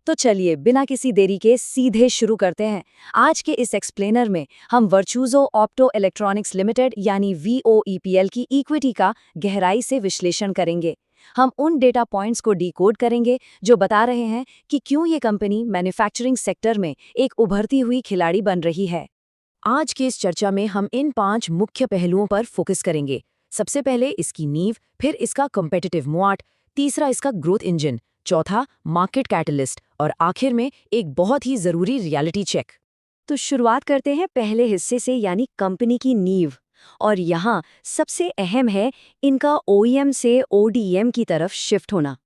तो चलिए बिना किसी देरी के सीधे शुरू करते हैं। आज के इस एक्सप्लेनर में हम वर्चूजो ऑप्टो इलेक्ट्रॉनिक्स लिमिटेड यानी वीओईपीएल की इक्विटी का गहराई से विश्लेषण करेंगे। हम उन डेटा पॉइंट्स को डिकोड करेंगे जो बता रहे हैं कि क्यों ये कंपनी मैन्युफैक्चरिंग सेक्टर में एक उभरती हुई खिलाड़ी बन रही है। आज की इस चर्चा में हम इन 5 मुख्य पहलुओं पर फोकस करेंगे। सबसे पहले इसकी नींव, फिर इसका कॉम्पिटिटिव मोआट, तीसरा इसका ग्रोथ इंजन, चौथा मार्केट कैटलिस्ट और आखिर में एक बहुत ही जरूरी रियलिटी चेक। तो शुरुआत करते हैं पहले हिस्से से यानी कंपनी की नींव। और यहाँ सबसे अहम है इनका ओईएम से ओडीएम की तरफ शिफ्ट होना।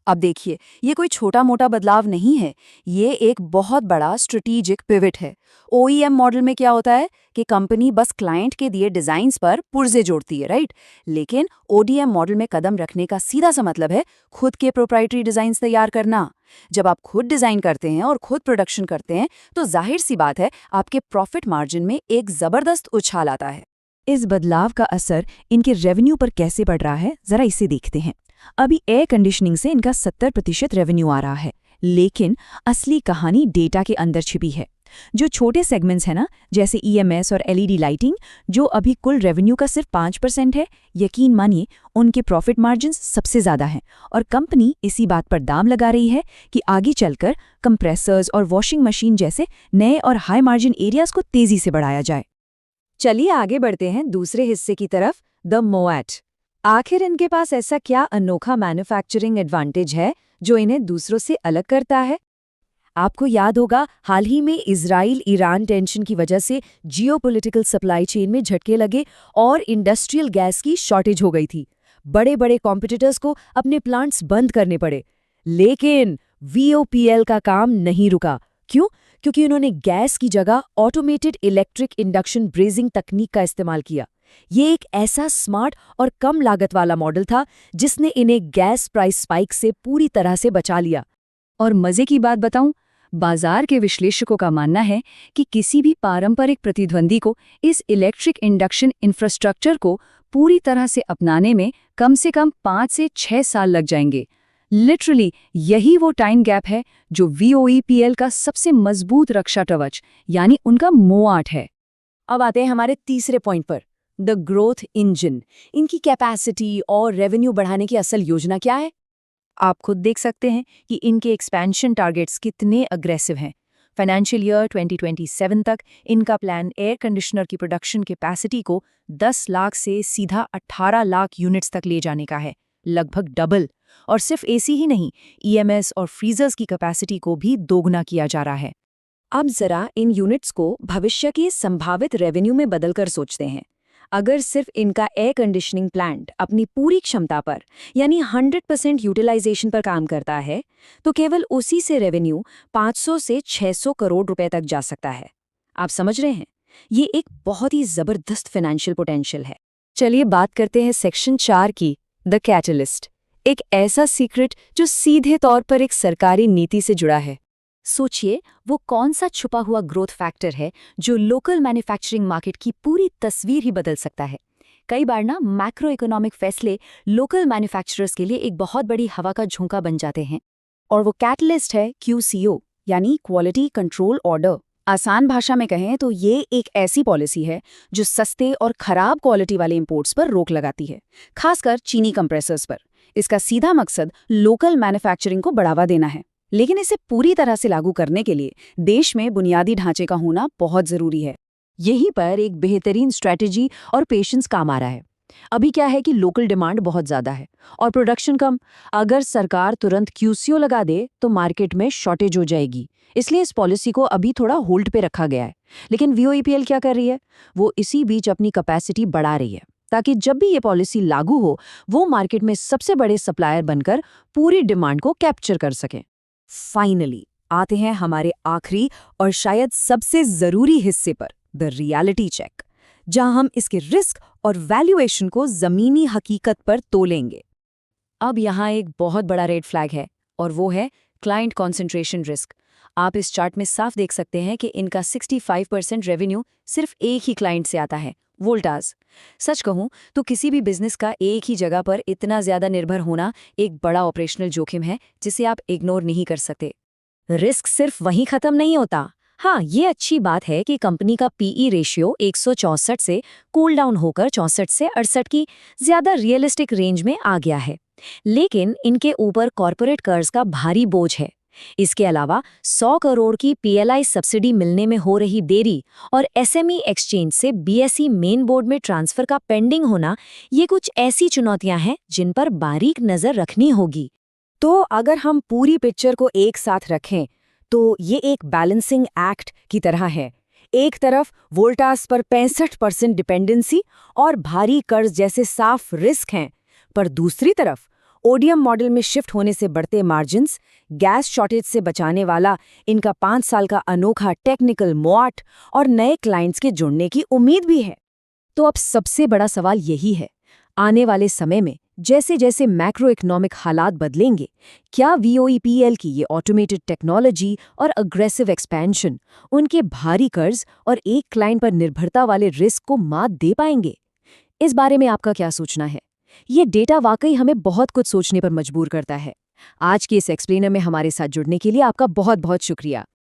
अब देखिए, ये कोई छोटा मोटा बदलाव नहीं है, ये एक बहुत बड़ा स्ट्रेटेजिक पिवट है। ओईएम मॉडल में क्या होता है कि कंपनी बस क्लाइंट के दिए डिजाइन्स पर पुर्जे जोड़ती है, राइट। लेकिन ओडीएम मॉडल में कदम रखने का सीधा सा मतलब है खुद के प्रोप्राइटरी डिजाइन्स तैयार करना। जब आप खुद डिजाइन करते हैं और खुद प्रोडक्शन करते हैं तो जाहिर सी बात है आपके प्रॉफिट मार्जिन में एक जबरदस्त उछाल आता है। इस बदलाव का असर इनके रेवेन्यू पर कैसे पड़ रहा है, जरा इसे देखते हैं। अभी एयर कंडीशनिंग से इनका 70% रेवेन्यू आ रहा है, लेकिन असली कहानी डेटा के अंदर छिपी है। जो छोटे सेगमेंट्स हैं ना, जैसे ईएमएस और एलईडी लाइटिंग, जो अभी कुल रेवेन्यू का सिर्फ 5% है, यकीन मानिए उनके प्रॉफिट मार्जिन्स सबसे ज्यादा हैं। और कंपनी इसी बात पर दाम लगा रही है कि आगे चलकर कंप्रेसर्स और वॉशिंग मशीन जैसे नए और हाई मार्जिन एरियाज को तेजी से बढ़ाया जाए। चलिए आगे बढ़ते हैं दूसरे हिस्से की तरफ, द मोएट। आखिर इनके पास ऐसा क्या अनोखा मैन्युफैक्चरिंग एडवांटेज है जो इन्हें दूसरों से अलग करता है? आपको याद होगा, हाल ही में इजराइल ईरान टेंशन की वजह से जियोपॉलिटिकल सप्लाई चेन में झटके लगे और इंडस्ट्रियल गैस की शॉर्टेज हो गई थी। बड़े बड़े कॉम्पिटिटर्स को अपने प्लांट्स बंद करने पड़े। लेकिन वीओपीएल का काम नहीं रुका। क्यों? क्योंकि उन्होंने गैस की जगह ऑटोमेटेड इलेक्ट्रिक इंडक्शन ब्रेजिंग तकनीक का इस्तेमाल किया। ये एक ऐसा स्मार्ट और कम लागत वाला मॉडल था जिसने इन्हें गैस प्राइस स्पाइक से पूरी तरह से बचा लिया। और मजे की बात बताऊं, बाजार के विश्लेषकों का मानना है कि किसी भी पारंपरिक प्रतिद्वंदी को इस इलेक्ट्रिक इंडक्शन इंफ्रास्ट्रक्चर को पूरी तरह से अपनाने में कम से कम 5 से 6 साल लग जाएंगे। लिटरली यही वो टाइम गैप है जो वीओईपीएल का सबसे मजबूत रक्षा कवच यानी उनका मोआट है। अब आते हैं हमारे तीसरे पॉइंट पर, द ग्रोथ इंजन। इनकी कैपेसिटी और रेवेन्यू बढ़ाने की असल योजना क्या है? आप खुद देख सकते हैं कि इनके एक्सपेंशन टारगेट्स कितने अग्रेसिव हैं। फाइनेंशियल ईयर 2027 तक इनका प्लान एयर कंडीशनर की प्रोडक्शन कैपेसिटी को 10 लाख से सीधा 18 लाख यूनिट्स तक ले जाने का है, लगभग डबल। और सिर्फ एसी ही नहीं, ईएमएस और फ्रीजर्स की कैपेसिटी को भी दोगुना किया जा रहा है। अब जरा इन यूनिट्स को भविष्य के संभावित रेवेन्यू में बदलकर सोचते हैं। अगर सिर्फ इनका एयर कंडीशनिंग प्लांट अपनी पूरी क्षमता पर यानी 100% यूटिलाइजेशन पर काम करता है तो केवल उसी से रेवेन्यू 500 से 600 करोड़ रुपए तक जा सकता है। आप समझ रहे हैं, ये एक बहुत ही जबरदस्त फाइनेंशियल पोटेंशियल है। चलिए बात करते हैं सेक्शन 4 की, द कैटलिस्ट। एक ऐसा सीक्रेट जो सीधे तौर पर एक सरकारी नीति से जुड़ा है। सोचिए, वो कौन सा छुपा हुआ ग्रोथ फैक्टर है जो लोकल मैन्युफैक्चरिंग मार्केट की पूरी तस्वीर ही बदल सकता है। कई बार ना मैक्रो इकोनॉमिक फैसले लोकल मैन्युफैक्चरर्स के लिए एक बहुत बड़ी हवा का झोंका बन जाते हैं। और वो कैटलिस्ट है क्यूसीओ यानी क्वालिटी कंट्रोल ऑर्डर। आसान भाषा में कहें तो ये एक ऐसी पॉलिसी है जो सस्ते और खराब क्वालिटी वाले इंपोर्ट्स पर रोक लगाती है, खासकर चीनी कंप्रेसर्स पर। इसका सीधा मकसद लोकल मैन्युफैक्चरिंग को बढ़ावा देना है, लेकिन इसे पूरी तरह से लागू करने के लिए देश में बुनियादी ढांचे का होना बहुत जरूरी है। यहीं पर एक बेहतरीन स्ट्रैटेजी और पेशेंस काम आ रहा है। अभी क्या है कि लोकल डिमांड बहुत ज्यादा है और प्रोडक्शन कम। अगर सरकार तुरंत क्यूसीओ लगा दे तो मार्केट में शॉर्टेज हो जाएगी। इसलिए इस पॉलिसी को अभी थोड़ा होल्ड पे रखा गया है। लेकिन वीओईपीएल क्या कर रही है, वो इसी बीच अपनी कैपेसिटी बढ़ा रही है ताकि जब भी ये पॉलिसी लागू हो वो मार्केट में सबसे बड़े सप्लायर बनकर पूरी डिमांड को कैप्चर कर सके। फाइनली आते हैं हमारे आखिरी और शायद सबसे जरूरी हिस्से पर, द रियलिटी चेक, जहां हम इसके रिस्क और वैल्यूएशन को जमीनी हकीकत पर तोलेंगे। अब यहाँ एक बहुत बड़ा रेड फ्लैग है और वो है क्लाइंट कॉन्सेंट्रेशन रिस्क। आप इस चार्ट में साफ देख सकते हैं कि इनका 65% रेवेन्यू सिर्फ एक ही क्लाइंट से आता है, वोल्टास। सच कहूं तो किसी भी बिजनेस का एक ही जगह पर इतना ज्यादा निर्भर होना एक बड़ा ऑपरेशनल जोखिम है जिसे आप इग्नोर नहीं कर सकते। रिस्क सिर्फ वहीं खत्म नहीं होता। हाँ, ये अच्छी बात है कि कंपनी का पीई रेशियो 164 से कूल डाउन होकर 64 से 68 की ज्यादा रियलिस्टिक रेंज में आ गया है। लेकिन इनके ऊपर कॉरपोरेट कर्ज का भारी बोझ है। इसके अलावा 100 करोड़ की पीएलआई सब्सिडी मिलने में हो रही देरी और एसएमई एक्सचेंज से बीएसई मेन बोर्ड में ट्रांसफर का पेंडिंग होना, ये कुछ ऐसी चुनौतियां हैं जिन पर बारीक नजर रखनी होगी। तो अगर हम पूरी पिक्चर को एक साथ रखें तो ये एक बैलेंसिंग एक्ट की तरह है। एक तरफ वोल्टास पर 65% डिपेंडेंसी और भारी कर्ज जैसे साफ रिस्क हैं, पर दूसरी तरफ ओडीएम मॉडल में शिफ्ट होने से बढ़ते मार्जिन्स, गैस शॉर्टेज से बचाने वाला इनका 5 साल का अनोखा टेक्निकल मोआट और नए क्लाइंट्स के जुड़ने की उम्मीद भी है। तो अब सबसे बड़ा सवाल यही है, आने वाले समय में जैसे जैसे मैक्रो इकोनॉमिक हालात बदलेंगे, क्या वीओईपीएल की ये ऑटोमेटेड टेक्नोलॉजी और अग्रेसिव एक्सपेंशन उनके भारी कर्ज और एक क्लाइंट पर निर्भरता वाले रिस्क को मात दे पाएंगे? इस बारे में आपका क्या सोचना है? ये डेटा वाकई हमें बहुत कुछ सोचने पर मजबूर करता है। आज के इस एक्सप्लेनर में हमारे साथ जुड़ने के लिए आपका बहुत बहुत शुक्रिया।